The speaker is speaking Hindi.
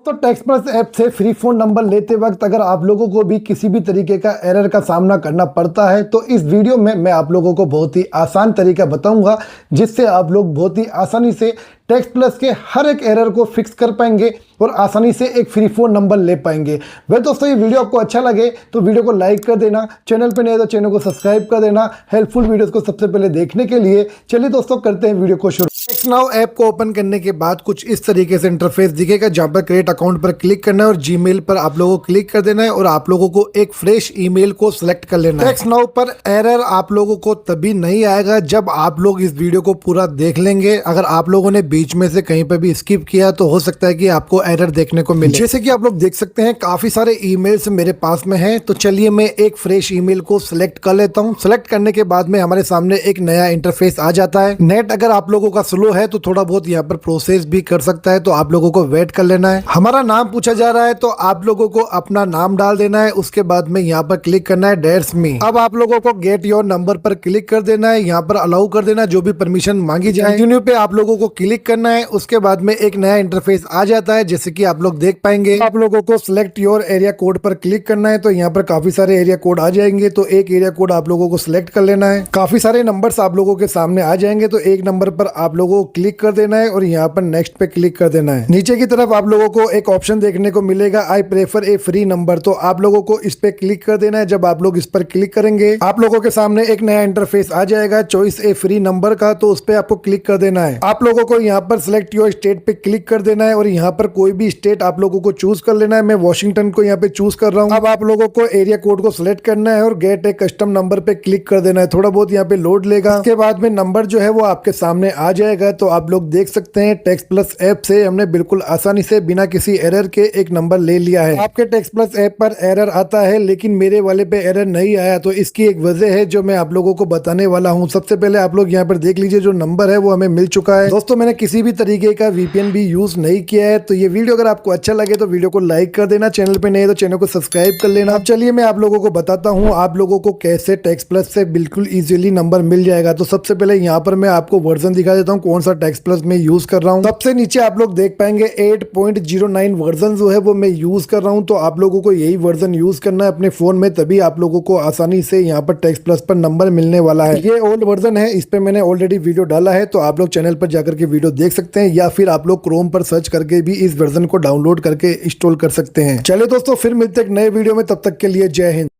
तो टेक्स्ट प्लस ऐप से फ्री फोन नंबर लेते वक्त अगर आप लोगों को भी किसी भी तरीके का एरर का सामना करना पड़ता है तो इस वीडियो में मैं आप लोगों को बहुत ही आसान तरीका बताऊंगा जिससे आप लोग बहुत ही आसानी से टेक्स्ट प्लस के हर एक एरर को फिक्स कर पाएंगे और आसानी से एक फ्री फोन नंबर ले पाएंगे। वह दोस्तों, ये वीडियो आपको अच्छा लगे तो वीडियो को लाइक कर देना, चैनल पे नए तो चैनल को सब्सक्राइब कर देना हेल्पफुल वीडियोस को सबसे पहले देखने के लिए। चलिए दोस्तों, करते हैं वीडियो को शुरू। टेक्स्ट नाउ ऐप को ओपन करने के बाद कुछ इस तरीके से इंटरफेस दिखेगा जहां पर क्रिएट अकाउंट पर क्लिक करना है और जीमेल पर आप लोगों को क्लिक कर देना है और आप लोगों को एक फ्रेश ईमेल को सिलेक्ट कर लेना है। टेक्स्ट नाउ पर एरर आप लोगों को तभी नहीं आएगा जब आप लोग इस वीडियो को पूरा देख लेंगे। अगर आप लोगों ने बीच में से कहीं पर भी स्किप किया तो हो सकता है कि आपको एरर देखने को मिले। जैसे कि आप लोग देख सकते हैं काफी सारे ईमेल्स मेरे पास में हैं, तो चलिए मैं एक फ्रेश ईमेल को सिलेक्ट कर लेता हूं। सिलेक्ट करने के बाद में हमारे सामने एक नया इंटरफेस आ जाता है। नेट अगर आप लोगों का स्लो है तो थोड़ा बहुत यहाँ पर प्रोसेस भी कर सकता है, तो आप लोगों को वेट कर लेना है। हमारा नाम पूछा जा रहा है तो आप लोगों को अपना नाम डाल देना है। उसके बाद में यहाँ पर क्लिक करना है डेट्स मी। अब आप लोगों को गेट योर नंबर पर क्लिक कर देना है, यहाँ पर अलाउ कर देना जो भी परमिशन मांगी जाए। कंटिन्यू पे आप लोगों को क्लिक करना है। उसके बाद में एक नया इंटरफेस आ जाता है जैसे कि आप लोग देख पाएंगे। आप लोगों को सिलेक्ट योर एरिया कोड पर क्लिक करना है, तो यहाँ पर काफी सारे एरिया कोड आ जाएंगे, तो एक एरिया कोड आप लोगों को सिलेक्ट कर लेना है। काफी सारे नंबर्स आप लोगों के सामने आ जाएंगे, तो एक नंबर पर आप लोगों को क्लिक कर देना है और यहाँ पर नेक्स्ट पे क्लिक कर देना है। नीचे की तरफ आप लोगों को एक ऑप्शन देखने को मिलेगा I prefer A free number, तो आप लोगों को इस पे क्लिक कर देना है। जब आप लोग इस पर क्लिक करेंगे आप लोगों के सामने एक नया इंटरफेस आ जाएगा चॉइस ए फ्री नंबर का, तो उस पे आपको क्लिक कर देना है। आप लोगों को यहाँ पर सिलेक्ट योर स्टेट पे क्लिक कर देना है और यहाँ पर कोई भी स्टेट आप लोगों को चूज कर लेना है। मैं वॉशिंगटन को यहाँ पे चूज कर रहा हूँ। अब आप लोगों को एरिया कोड को सिलेक्ट करना है और गेट ए कस्टम नंबर पे क्लिक कर देना है। थोड़ा बहुत यहाँ पे लोड लेगा, उसके बाद में नंबर जो है वो आपके सामने आ जाएगा। तो आप लोग देख सकते हैं टेक्स्ट प्लस ऐप से हमने बिल्कुल आसानी से बिना किसी एरर के एक नंबर ले लिया है। आपके टेक्स्ट प्लस ऐप पर एरर आता है लेकिन मेरे वाले पे एरर नहीं आया, तो इसकी एक वजह है जो मैं आप लोगों को बताने वाला हूँ। सबसे पहले आप लोग यहाँ पर देख लीजिए, जो नंबर है वो हमें मिल चुका है। दोस्तों, मैंने किसी भी तरीके का वीपीएन भी यूज नहीं किया है। तो ये वीडियो अगर आपको अच्छा लगे तो वीडियो को लाइक कर देना, चैनल पे नए तो चैनल को सब्सक्राइब कर लेना। अब चलिए मैं आप लोगों को बताता हूँ आप लोगों को कैसे टेक्स्ट प्लस से बिल्कुल इजीली नंबर मिल जाएगा। तो सबसे पहले यहाँ पर मैं आपको वर्जन दिखा देता हूँ कौन सा टेक्स्ट प्लस में यूज कर रहा हूँ। सबसे नीचे आप लोग देख पाएंगे 8.09 वर्जन जो है वो मैं यूज कर रहा हूँ। तो आप लोगों को यही वर्जन यूज करना है अपने फोन में, तभी आप लोगों को आसानी से यहाँ पर टेक्स्ट प्लस पर नंबर मिलने वाला है। ये ओल्ड वर्जन है, इस पे मैंने ऑलरेडी वीडियो डाला है, तो आप लोग चैनल पर जाकर के वीडियो देख सकते हैं या फिर आप लोग क्रोम पर सर्च करके भी इस वर्जन को डाउनलोड करके इंस्टॉल कर सकते हैं। चलिए दोस्तों, फिर मिलते हैं एक नए वीडियो में, तब तक के लिए जय हिंद।